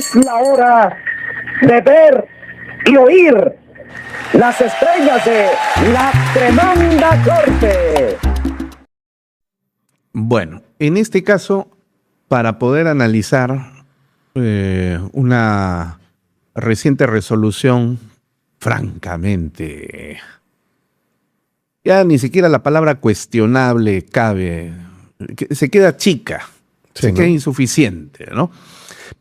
Es la hora de ver y oír las estrellas de la Tremenda Corte. Bueno, en este caso, para poder analizar una reciente resolución, francamente, ya ni siquiera la palabra cuestionable cabe, se queda chica, Sí, se ¿no? queda insuficiente, ¿no?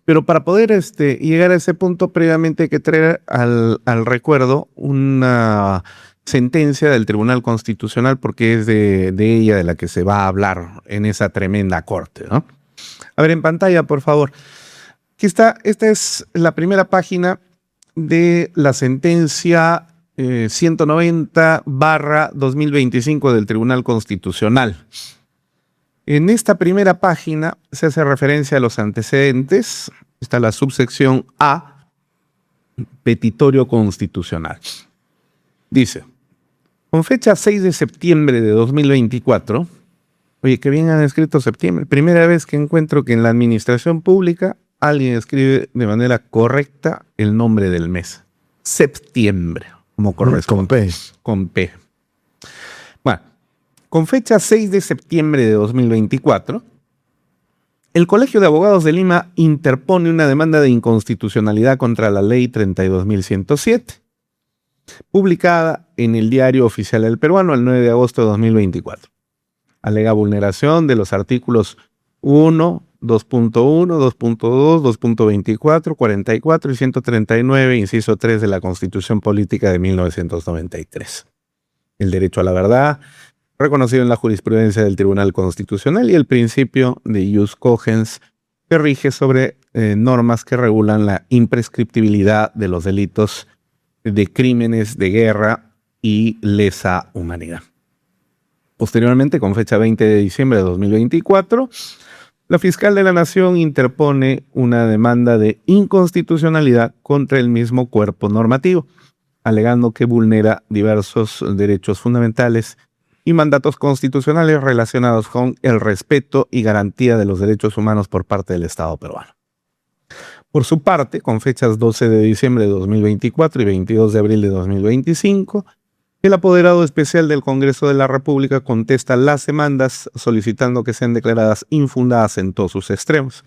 Pero para poder llegar a ese punto, previamente hay que traer al recuerdo una sentencia del Tribunal Constitucional, porque es de ella de la que se va a hablar en esa tremenda corte, ¿no? A ver, en pantalla, por favor. Aquí está, esta es la primera página de la sentencia 190/2025 del Tribunal Constitucional. En esta primera página se hace referencia a los antecedentes. Está la subsección A, petitorio constitucional. Dice, con fecha 6 de septiembre de 2024, oye, que bien han escrito septiembre, primera vez que encuentro que en la administración pública alguien escribe de manera correcta el nombre del mes. Septiembre, como corresponde. Con P. Con P. Bueno, con fecha 6 de septiembre de 2024, el Colegio de Abogados de Lima interpone una demanda de inconstitucionalidad contra la Ley 32.107, publicada en el Diario Oficial del Peruano el 9 de agosto de 2024. Alega vulneración de los artículos 1, 2.1, 2.2, 2.24, 44 y 139, inciso 3 de la Constitución Política de 1993. El derecho a la verdad, reconocido en la jurisprudencia del Tribunal Constitucional, y el principio de jus cogens, que rige sobre normas que regulan la imprescriptibilidad de los delitos de crímenes de guerra y lesa humanidad. Posteriormente, con fecha 20 de diciembre de 2024, la fiscal de la Nación interpone una demanda de inconstitucionalidad contra el mismo cuerpo normativo, alegando que vulnera diversos derechos fundamentales y mandatos constitucionales relacionados con el respeto y garantía de los derechos humanos por parte del Estado peruano. Por su parte, con fechas 12 de diciembre de 2024 y 22 de abril de 2025, el apoderado especial del Congreso de la República contesta las demandas solicitando que sean declaradas infundadas en todos sus extremos.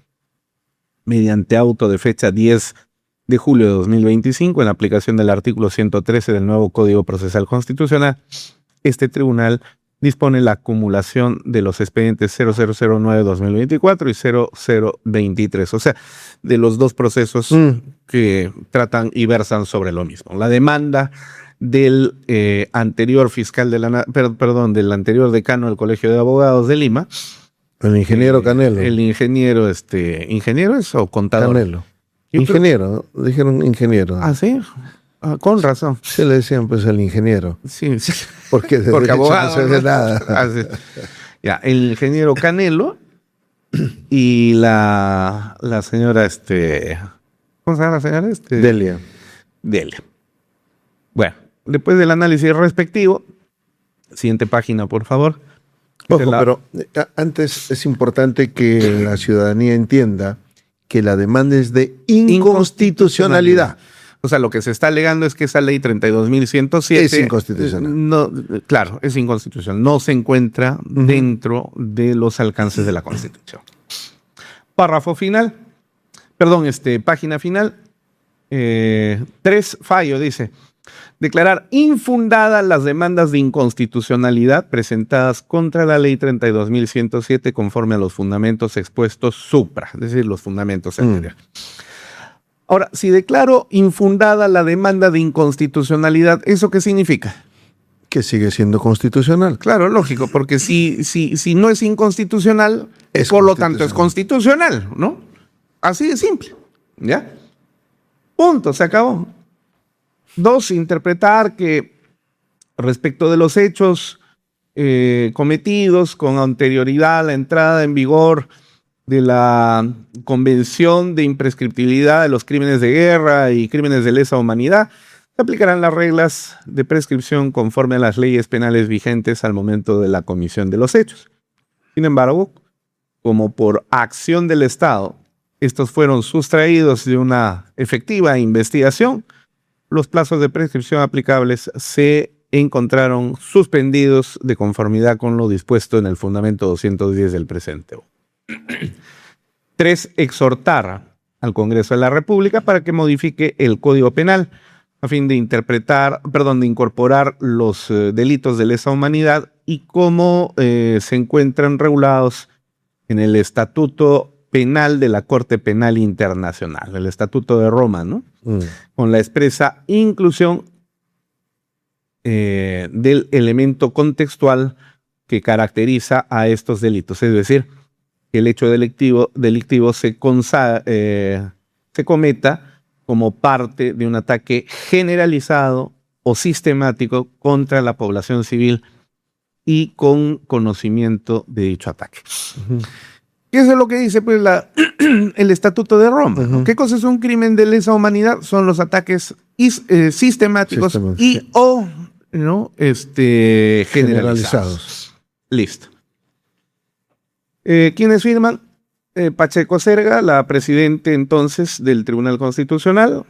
Mediante auto de fecha 10 de julio de 2025, en aplicación del artículo 113 del nuevo Código Procesal Constitucional, este tribunal dispone la acumulación de los expedientes 0009-2024 y 0023, o sea, de los dos procesos que tratan y versan sobre lo mismo. La demanda del anterior fiscal de del anterior decano del Colegio de Abogados de Lima, El ingeniero Canelo. el ingeniero, ¿ingeniero es o contador? Canelo. Ingeniero, ¿no? Dijeron ingeniero. Ah, sí. Ah, con razón. Se le decían pues el ingeniero. Sí, sí. Porque de Porque derecho abogado, no se ve ¿no? nada. Ah, sí. Ya, el ingeniero Canelo y la señora, ¿cómo se llama la señora? Delia. Delia. Bueno, después del análisis respectivo, siguiente página, por favor. Ojo, pero antes es importante que la ciudadanía entienda que la demanda es de inconstitucionalidad. O sea, lo que se está alegando es que esa ley 32.107 Es inconstitucional. No, claro, es inconstitucional. No se encuentra dentro de los alcances de la Constitución. Párrafo final. Perdón, página final. 3, fallo, dice. Declarar infundadas las demandas de inconstitucionalidad presentadas contra la ley 32.107 conforme a los fundamentos expuestos supra, es decir, los fundamentos anteriores. Ahora, si declaro infundada la demanda de inconstitucionalidad, ¿eso qué significa? Que sigue siendo constitucional. Claro, lógico, porque si no es inconstitucional, por lo tanto es constitucional, ¿no? Así de simple, ¿ya? Punto, se acabó. 2, interpretar que respecto de los hechos cometidos con anterioridad a la entrada en vigor de la Convención de Imprescriptibilidad de los Crímenes de Guerra y Crímenes de Lesa Humanidad, se aplicarán las reglas de prescripción conforme a las leyes penales vigentes al momento de la comisión de los hechos. Sin embargo, como por acción del Estado estos fueron sustraídos de una efectiva investigación, los plazos de prescripción aplicables se encontraron suspendidos de conformidad con lo dispuesto en el fundamento 210 del presente. 3. Exhortar al Congreso de la República para que modifique el Código Penal a fin de incorporar los delitos de lesa humanidad y cómo se encuentran regulados en el Estatuto Penal de la Corte Penal Internacional, el Estatuto de Roma, ¿no? Con la expresa inclusión del elemento contextual que caracteriza a estos delitos, es decir, que el hecho delictivo se cometa como parte de un ataque generalizado o sistemático contra la población civil y con conocimiento de dicho ataque. ¿Qué es lo que dice pues, el Estatuto de Roma? ¿No? ¿Qué cosa es un crimen de lesa humanidad? Son los ataques sistemáticos y o ¿no? Generalizados. Listo. ¿Quiénes firman? Pacheco Cerga, la presidente entonces del Tribunal Constitucional,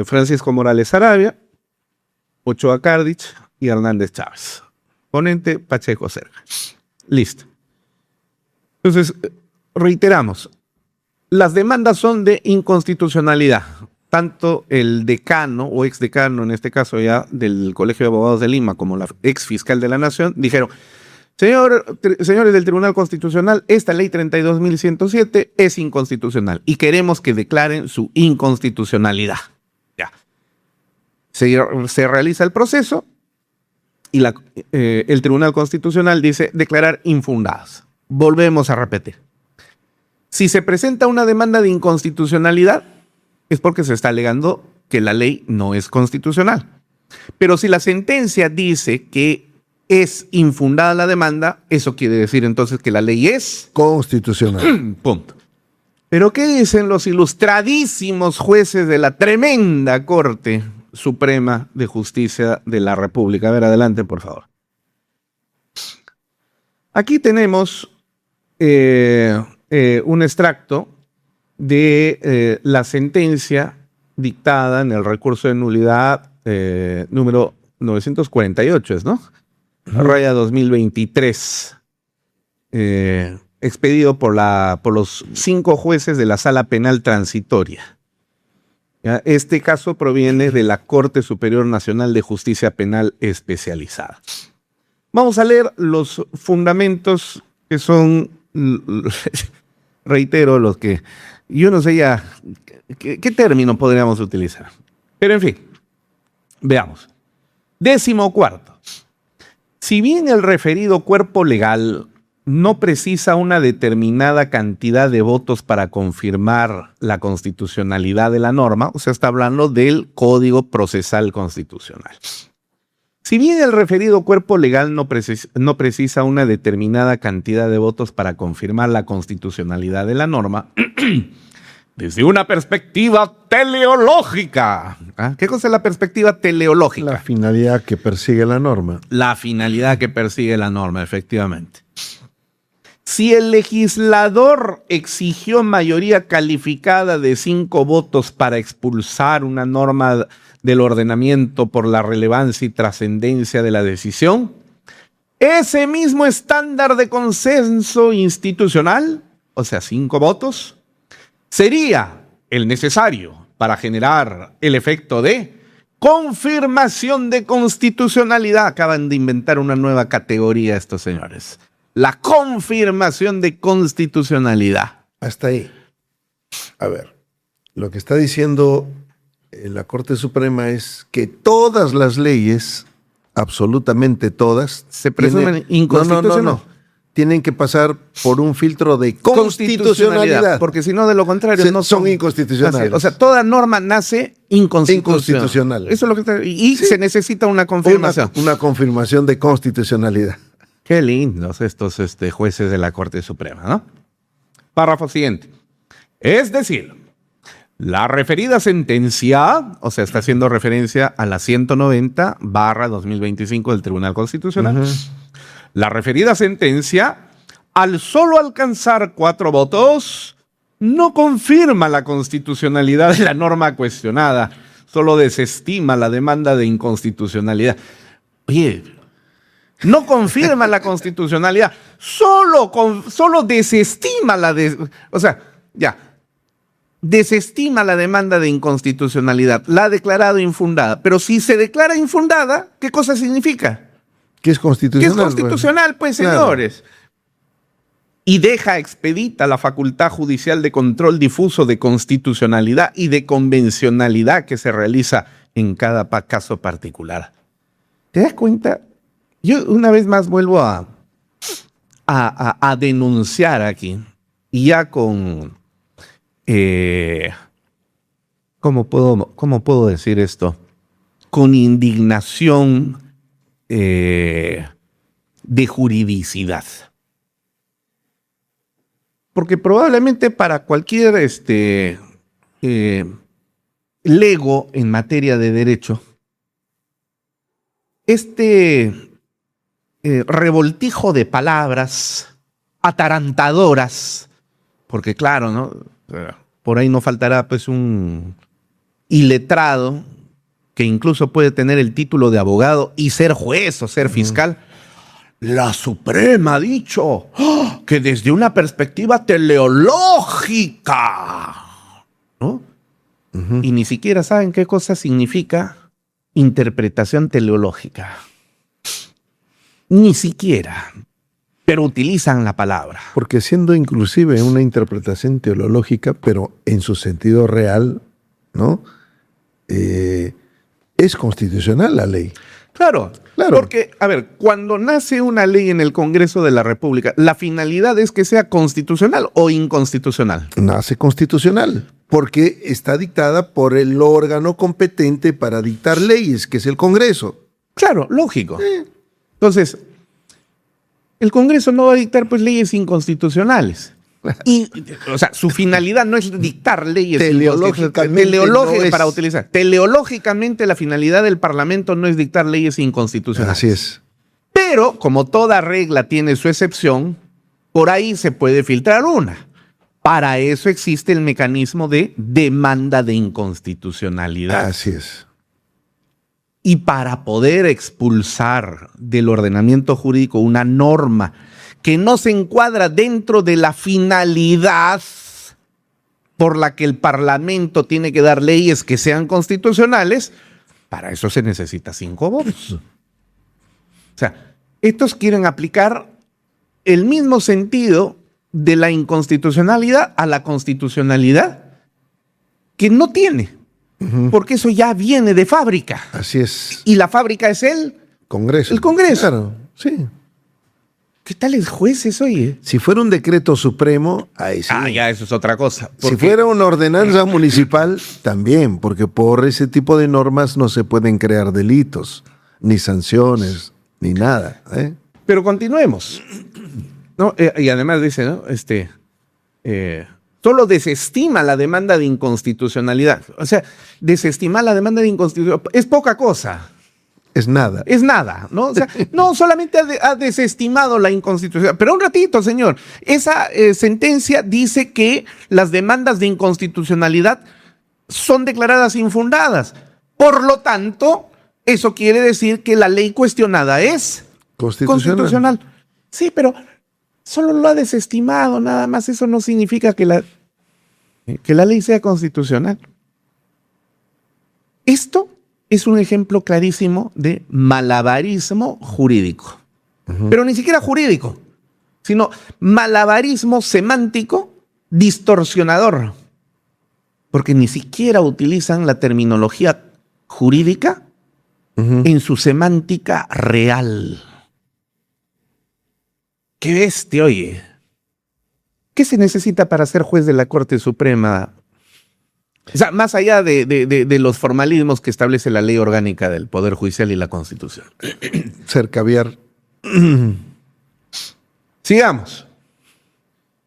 Francisco Morales Arabia, Ochoa Cardich y Hernández Chávez. Ponente Pacheco Cerga. Listo. Entonces, reiteramos, las demandas son de inconstitucionalidad. Tanto el decano o exdecano, en este caso ya del Colegio de Abogados de Lima, como la ex fiscal de la Nación, dijeron: señores del Tribunal Constitucional, esta ley 32.107 es inconstitucional y queremos que declaren su inconstitucionalidad. Ya. Se realiza el proceso y el Tribunal Constitucional dice declarar infundadas. Volvemos a repetir. Si se presenta una demanda de inconstitucionalidad, es porque se está alegando que la ley no es constitucional. Pero si la sentencia dice que es infundada la demanda, eso quiere decir entonces que la ley es constitucional. Punto. Pero ¿qué dicen los ilustradísimos jueces de la tremenda Corte Suprema de Justicia de la República? A ver, adelante, por favor. Aquí tenemos un extracto de la sentencia dictada en el recurso de nulidad número 948, ¿no? Raya 2023, expedido por los 5 jueces de la Sala Penal Transitoria. ¿Ya? Este caso proviene de la Corte Superior Nacional de Justicia Penal Especializada. Vamos a leer los fundamentos que son, reitero, los que yo no sé ya qué término podríamos utilizar. Pero en fin, veamos. 14º. Si bien el referido cuerpo legal no precisa una determinada cantidad de votos para confirmar la constitucionalidad de la norma, o sea, está hablando del Código Procesal Constitucional. Si bien el referido cuerpo legal no precisa una determinada cantidad de votos para confirmar la constitucionalidad de la norma, desde una perspectiva teleológica. ¿Ah? ¿Qué cosa es la perspectiva teleológica? La finalidad que persigue la norma. La finalidad que persigue la norma, efectivamente. Si el legislador exigió mayoría calificada de 5 votos para expulsar una norma del ordenamiento por la relevancia y trascendencia de la decisión, ese mismo estándar de consenso institucional, o sea, 5 votos, sería el necesario para generar el efecto de confirmación de constitucionalidad. Acaban de inventar una nueva categoría estos señores. La confirmación de constitucionalidad. Hasta ahí. A ver, lo que está diciendo la Corte Suprema es que todas las leyes, absolutamente todas, se presumen inconstitucionales. No. Tienen que pasar por un filtro de constitucionalidad. Porque si no, de lo contrario, no son inconstitucionales. O sea, toda norma nace inconstitucional. Eso es lo que está, y sí, se necesita una confirmación. Una confirmación de constitucionalidad. Qué lindos estos jueces de la Corte Suprema, ¿no? Párrafo siguiente. Es decir, la referida sentencia, o sea, está haciendo referencia a la 190/2025 del Tribunal Constitucional. La referida sentencia al solo alcanzar 4 votos, no confirma la constitucionalidad de la norma cuestionada, solo desestima la demanda de inconstitucionalidad. Oye, no confirma la constitucionalidad, solo desestima desestima la demanda de inconstitucionalidad, la ha declarado infundada. Pero si se declara infundada, ¿qué cosa significa? Que es Que constitucional. es constitucional, pues, Claro. señores. Y deja expedita la facultad judicial de control difuso de constitucionalidad y de convencionalidad que se realiza en cada caso particular. ¿Te das cuenta? Yo una vez más vuelvo a denunciar aquí, y ya con... ¿cómo puedo decir esto? Con indignación de juridicidad. Porque probablemente para cualquier lego en materia de derecho, revoltijo de palabras atarantadoras, porque claro, ¿no? Por ahí no faltará pues un iletrado que incluso puede tener el título de abogado y ser juez o ser fiscal. La Suprema ha dicho que desde una perspectiva teleológica, ¿no? Y ni siquiera saben qué cosa significa interpretación teleológica. Ni siquiera. Pero utilizan la palabra. Porque siendo inclusive una interpretación teológica, pero en su sentido real, ¿no? Es constitucional la ley. Claro, Claro. porque, a ver, cuando nace una ley en el Congreso de la República, la finalidad es que sea constitucional o inconstitucional. Nace constitucional, porque está dictada por el órgano competente para dictar leyes, que es el Congreso. Claro, lógico. Entonces, el Congreso no va a dictar pues leyes inconstitucionales. Y, o sea, su finalidad no es dictar leyes Teleológicamente no es. para utilizar. Teleológicamente la finalidad del Parlamento no es dictar leyes inconstitucionales. Así es. Pero, como toda regla tiene su excepción, por ahí se puede filtrar una. Para eso existe el mecanismo de demanda de inconstitucionalidad. Así es. Y para poder expulsar del ordenamiento jurídico una norma que no se encuadra dentro de la finalidad por la que el Parlamento tiene que dar leyes que sean constitucionales, para eso se necesita 5 votos. O sea, estos quieren aplicar el mismo sentido de la inconstitucionalidad a la constitucionalidad que no tiene, porque eso ya viene de fábrica. Así es. Y la fábrica es el Congreso. El Congreso. Claro, sí. ¿Qué tales jueces, oye? Si fuera un decreto supremo, ahí sí. Ya, eso es otra cosa. Si fuera una ordenanza municipal, también, porque por ese tipo de normas no se pueden crear delitos, ni sanciones, ni nada. Pero continuemos. ¿No? Y además dice, ¿no? Solo desestima la demanda de inconstitucionalidad. O sea, desestimar la demanda de inconstitucionalidad es poca cosa. Es nada. Es nada, ¿no? O sea, no solamente ha desestimado la inconstitucionalidad, pero un ratito, señor. Esa sentencia dice que las demandas de inconstitucionalidad son declaradas infundadas. Por lo tanto, eso quiere decir que la ley cuestionada es constitucional. Sí, pero solo lo ha desestimado, nada más. Eso no significa que la ley sea constitucional. Esto es un ejemplo clarísimo de malabarismo jurídico. Pero ni siquiera jurídico, sino malabarismo semántico distorsionador. Porque ni siquiera utilizan la terminología jurídica en su semántica real. ¡Qué bestia, oye! ¿Qué se necesita para ser juez de la Corte Suprema? O sea, más allá de los formalismos que establece la ley orgánica del Poder Judicial y la Constitución. Ser caviar. Sigamos.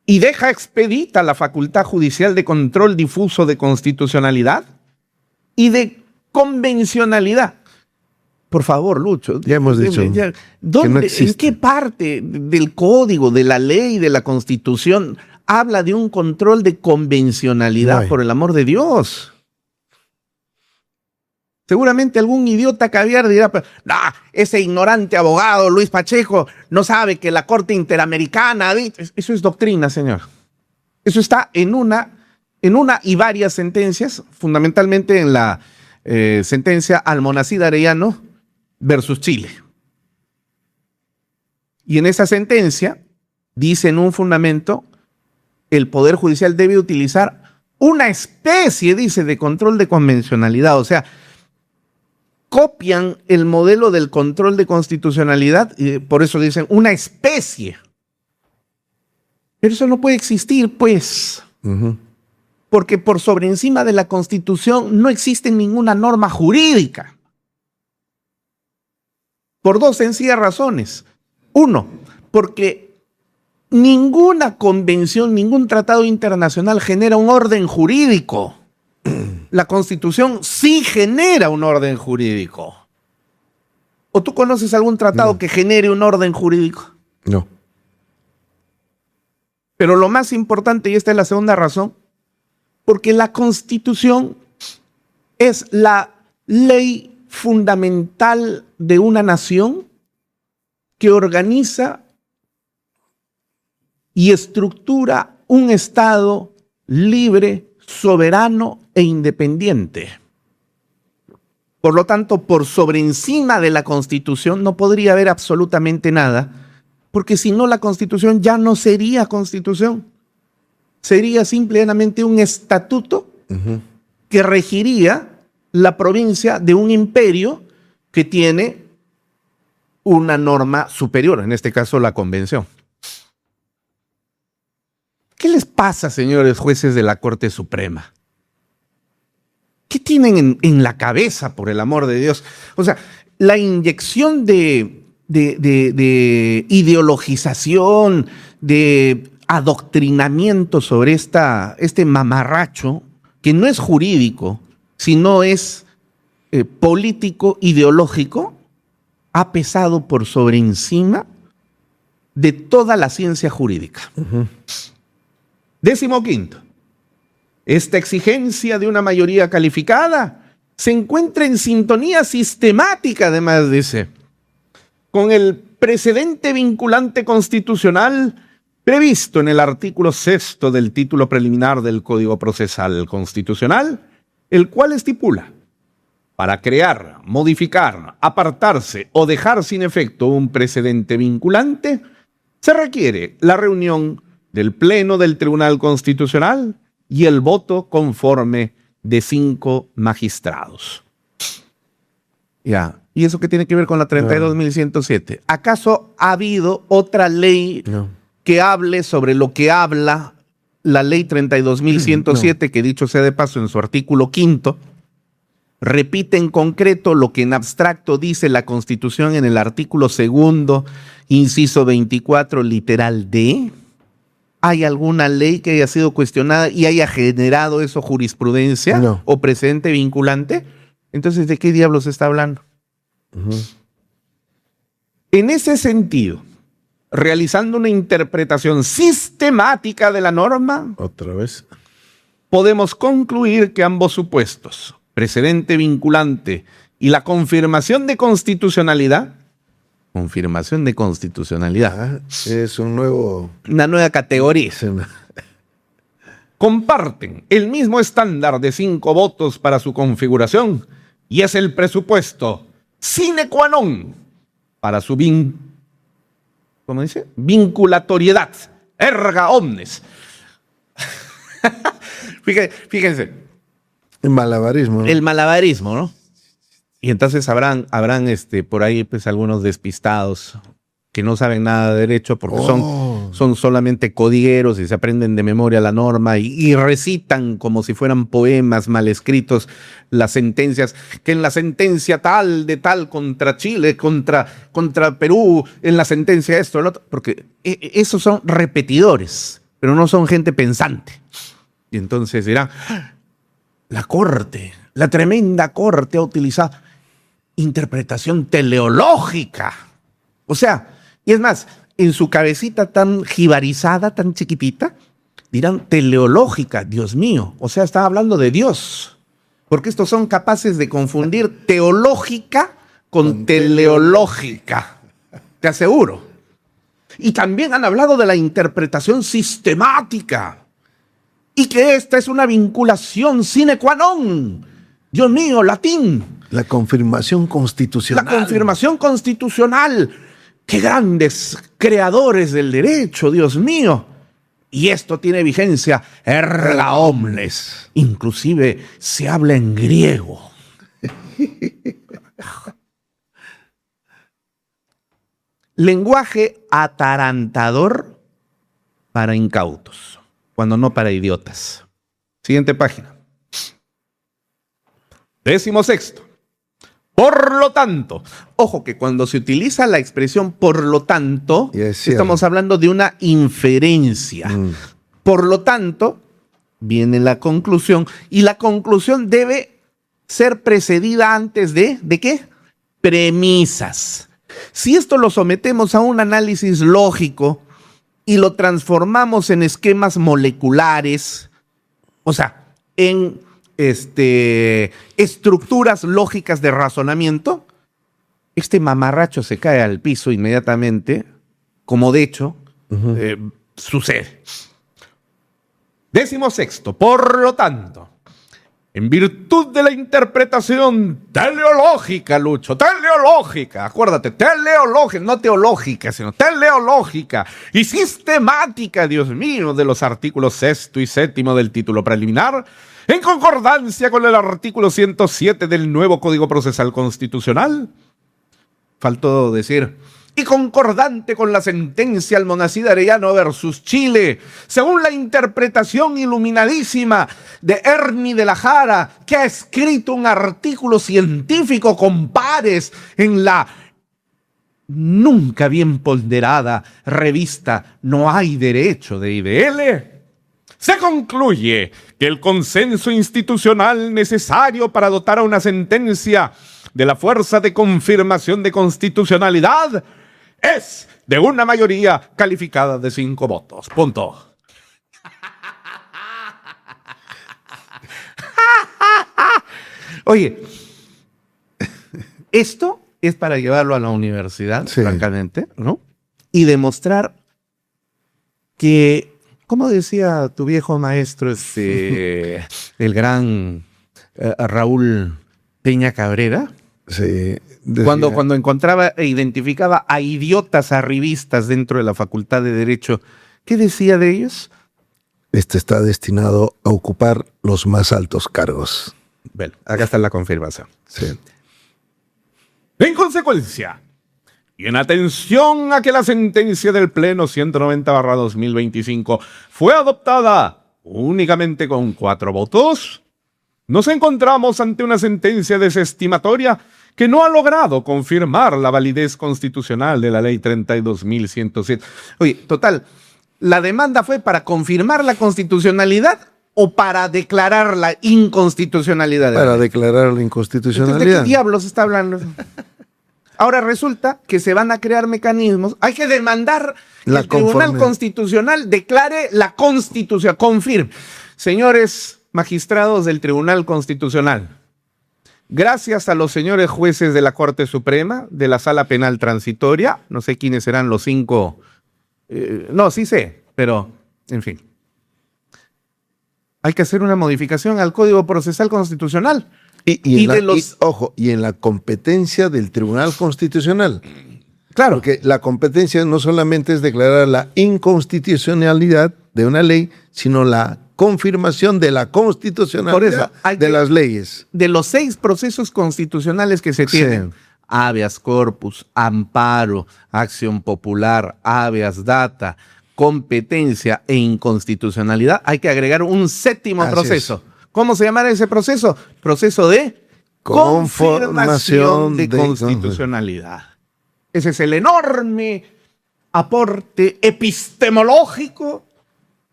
Y deja expedita la facultad judicial de control difuso de constitucionalidad y de convencionalidad. Por favor, Lucho. Ya hemos dicho ¿dónde, que no ¿en existe. qué parte del código, de la ley, de la Constitución habla de un control de convencionalidad, No hay. por el amor de Dios? Seguramente algún idiota caviar dirá, pero, "Nah, ese ignorante abogado Luis Pacheco no sabe que la Corte Interamericana..." Eso es doctrina, señor. Eso está en una y varias sentencias, fundamentalmente en la sentencia Almonacid Arellano versus Chile. Y en esa sentencia dice en un fundamento, el Poder Judicial debe utilizar una especie, dice, de control de convencionalidad. O sea, copian el modelo del control de constitucionalidad y por eso dicen una especie. Pero eso no puede existir, pues. Ujú. Porque por sobre encima de la Constitución no existe ninguna norma jurídica. Por dos sencillas razones. Uno, porque ninguna convención, ningún tratado internacional genera un orden jurídico. La Constitución sí genera un orden jurídico. ¿O tú conoces algún tratado que genere un orden jurídico? No. Pero lo más importante, y esta es la segunda razón, porque la Constitución es la ley fundamental de una nación que organiza y estructura un Estado libre, soberano e independiente. Por lo tanto, por sobre encima de la Constitución no podría haber absolutamente nada, porque si no la Constitución ya no sería Constitución. Sería simplemente un estatuto que regiría la provincia de un imperio que tiene una norma superior, en este caso la Convención. ¿Qué les pasa, señores jueces de la Corte Suprema? ¿Qué tienen en la cabeza, por el amor de Dios? O sea, la inyección de ideologización, de adoctrinamiento sobre este mamarracho, que no es jurídico, sino es político, ideológico, ha pesado por sobre encima de toda la ciencia jurídica. 15. Esta exigencia de una mayoría calificada se encuentra en sintonía sistemática, además, dice, con el precedente vinculante constitucional previsto en el artículo 6 del título preliminar del Código Procesal Constitucional, el cual estipula: para crear, modificar, apartarse o dejar sin efecto un precedente vinculante, se requiere la reunión del Pleno del Tribunal Constitucional y el voto conforme de 5 magistrados. Ya. ¿Y eso qué tiene que ver con la 32.107? ¿Acaso ha habido otra ley que hable sobre lo que habla la ley 32.107, que dicho sea de paso en su artículo 5, repite en concreto lo que en abstracto dice la Constitución en el artículo 2, inciso 24, literal D? ¿Hay alguna ley que haya sido cuestionada y haya generado eso jurisprudencia o precedente vinculante? Entonces, ¿de qué diablos se está hablando? En ese sentido, realizando una interpretación sistemática de la norma, Otra vez. podemos concluir que ambos supuestos, precedente vinculante y la confirmación de constitucionalidad, Es un nuevo... una nueva categoría, es una- comparten el mismo estándar de 5 votos para su configuración y es el presupuesto sine qua non para su vinculatoriedad, erga omnes. Fíjense, El malabarismo. ¿no? el malabarismo, ¿no? Y entonces habrán por ahí pues algunos despistados que no saben nada de derecho porque son solamente codigueros y se aprenden de memoria la norma y recitan como si fueran poemas mal escritos las sentencias, que en la sentencia tal de tal contra Chile, contra Perú, en la sentencia esto, el otro, porque esos son repetidores, pero no son gente pensante. Y entonces dirán, la Corte, la tremenda Corte ha utilizado. interpretación teleológica. O sea, y es más, en su cabecita tan jibarizada, tan chiquitita, dirán teleológica, Dios mío. O sea, está hablando de Dios. Porque estos son capaces de confundir teológica con teleológica. Te aseguro. Y también han hablado de la interpretación sistemática. Y que esta es una vinculación sine qua non. Dios mío, latín. La confirmación constitucional. La confirmación constitucional. ¡Qué grandes creadores del derecho, Dios mío! Y esto tiene vigencia erga omnes. Inclusive se habla en griego. Lenguaje atarantador para incautos, cuando no para idiotas. Siguiente página. 16. Por lo tanto, ojo que cuando se utiliza la expresión por lo tanto, estamos hablando de una inferencia. Por lo tanto, viene la conclusión, y la conclusión debe ser precedida antes ¿de qué? Premisas. Si esto lo sometemos a un análisis lógico y lo transformamos en esquemas moleculares, o sea, en estructuras lógicas de razonamiento, este mamarracho se cae al piso inmediatamente, como de hecho sucede. 16. Por lo tanto, en virtud de la interpretación teleológica, Lucho, teleológica, acuérdate, teleológica, no teológica, sino teleológica y sistemática, Dios mío, de los artículos 6 y 7 del título preliminar, en concordancia con el artículo 107 del nuevo Código Procesal Constitucional, faltó decir, y concordante con la sentencia Almonacid Arellano versus Chile, según la interpretación iluminadísima de Ernie de la Jara, que ha escrito un artículo científico con pares en la nunca bien ponderada revista No hay Derecho de IDL, se concluye que el consenso institucional necesario para dotar a una sentencia de la fuerza de confirmación de constitucionalidad es de una mayoría calificada de 5 votos. Punto. Oye, esto es para llevarlo a la universidad, francamente, ¿no? Y demostrar que, como decía tu viejo maestro, el gran Raúl Peña Cabrera, sí, cuando encontraba e identificaba a idiotas arribistas dentro de la Facultad de Derecho, ¿qué decía de ellos? Este está destinado a ocupar los más altos cargos. Bueno, acá está la confirmación. Sí. En consecuencia, y en atención a que la sentencia del Pleno 190/2025 fue adoptada únicamente con 4 votos, nos encontramos ante una sentencia desestimatoria que no ha logrado confirmar la validez constitucional de la Ley 32.107. Oye, total, ¿la demanda fue para confirmar la constitucionalidad o para declarar la inconstitucionalidad? Para declarar la inconstitucionalidad. Entonces, ¿de qué diablos está hablando? Ahora resulta que se van a crear mecanismos. Hay que demandar que el Tribunal Constitucional declare la Constitución, confirme. Señores magistrados del Tribunal Constitucional, gracias a los señores jueces de la Corte Suprema, de la Sala Penal Transitoria, no sé quiénes serán los 5, no, sí sé, pero, en fin. Hay que hacer una modificación al Código Procesal Constitucional. Y en la competencia del Tribunal Constitucional. Claro. Porque la competencia no solamente es declarar la inconstitucionalidad de una ley, sino la confirmación de la constitucionalidad de las leyes. De los 6 procesos constitucionales que se tienen, habeas corpus, amparo, acción popular, habeas data, competencia e inconstitucionalidad, hay que agregar un 7º proceso. ¿Cómo se llamará ese proceso? Proceso de confirmación de constitucionalidad. Ese es el enorme aporte epistemológico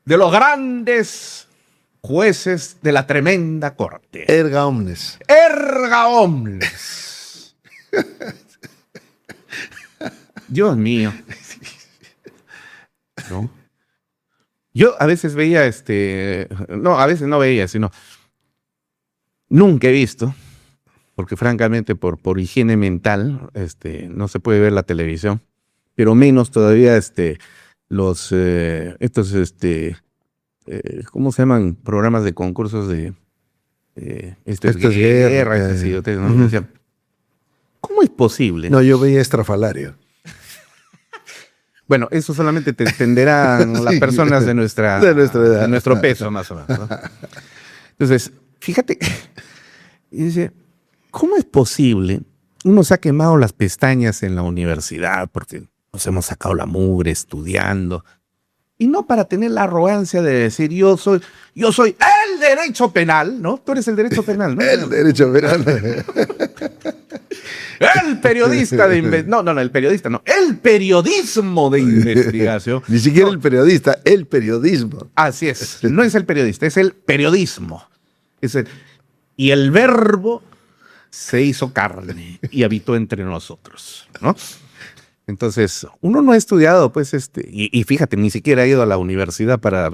de los grandes jueces de la tremenda corte. Erga omnes. Erga omnes. Dios mío. ¿No? Yo a veces veía, no, a veces no veía, sino nunca he visto, porque francamente por higiene mental, no se puede ver la televisión, pero menos todavía, ¿cómo se llaman? Programas de concursos de, esto es guerra, ¿no? Decía, ¿cómo es posible? No, yo veía Estrafalario. Bueno, eso solamente te entenderán las personas de nuestra edad, de nuestro peso, más o menos, ¿no? Entonces, fíjate, y dice, ¿cómo es posible? Uno se ha quemado las pestañas en la universidad porque nos hemos sacado la mugre estudiando. Y no para tener la arrogancia de decir, yo soy el derecho penal, ¿no? Tú eres el derecho penal, ¿no? El derecho penal. El periodista de investigación. No, el periodista no. El periodismo de investigación. Ni siquiera el periodista, el periodismo. Así es. No es el periodista, es el periodismo. Y el verbo se hizo carne y habitó entre nosotros, ¿no? Entonces, uno no ha estudiado, pues, y fíjate, ni siquiera ha ido a la universidad para...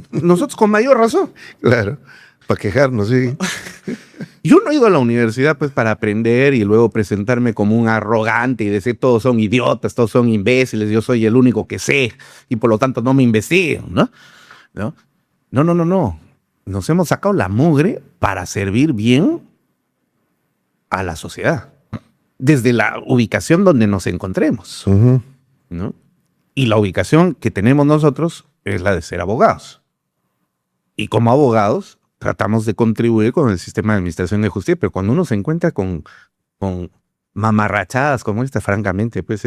Nosotros con mayor razón. Claro, para quejarnos, sí. Yo no he ido a la universidad, pues, para aprender y luego presentarme como un arrogante y decir todos son idiotas, todos son imbéciles, yo soy el único que sé y por lo tanto no me investigo, ¿no? No. Nos hemos sacado la mugre para servir bien a la sociedad. Desde la ubicación donde nos encontremos, ¿no? Y la ubicación que tenemos nosotros es la de ser abogados. Y como abogados tratamos de contribuir con el sistema de administración de justicia, pero cuando uno se encuentra con mamarrachadas como esta, francamente, pues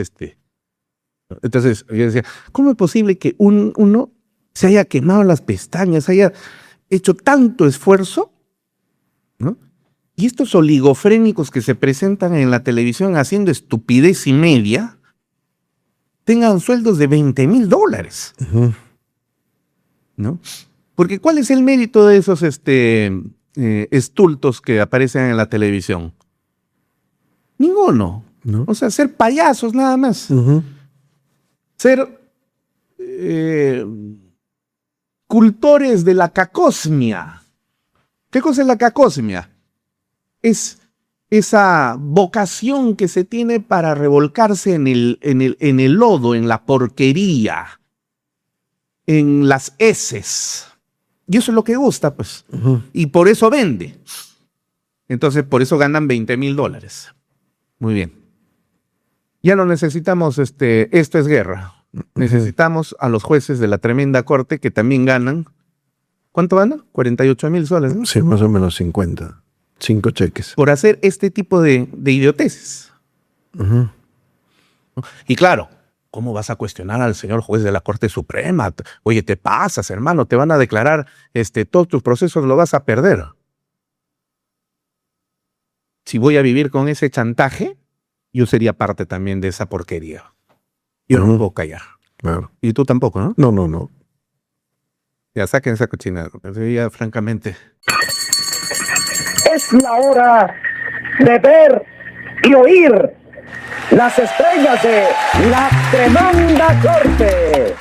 Entonces yo decía, ¿cómo es posible que uno se haya quemado las pestañas, haya hecho tanto esfuerzo, ¿no? Y estos oligofrénicos que se presentan en la televisión haciendo estupidez y media, tengan sueldos de $20,000, ¿no? Porque ¿cuál es el mérito de esos estultos que aparecen en la televisión? Ninguno. ¿No? O sea, ser payasos nada más. Ser cultores de la cacosmia. ¿Qué cosa es la cacosmia? Es esa vocación que se tiene para revolcarse en el lodo, en la porquería, en las heces. Y eso es lo que gusta, pues. Y por eso vende. Entonces, por eso ganan $20,000. Muy bien. Ya no necesitamos, esto es guerra. Necesitamos a los jueces de la tremenda corte que también ganan. ¿Cuánto ganan? 48,000 soles, ¿no? Sí, más o menos 50. 5 cheques. Por hacer este tipo de idioteces. Y claro, ¿cómo vas a cuestionar al señor juez de la Corte Suprema? Oye, te pasas, hermano, te van a declarar, todos tus procesos lo vas a perder. Si voy a vivir con ese chantaje, yo sería parte también de esa porquería. Yo no me puedo callar. Claro. Y tú tampoco, ¿no? No. Ya saquen esa cochinada. Ya, francamente. Es la hora de ver y oír las estrellas de la Tremenda Corte.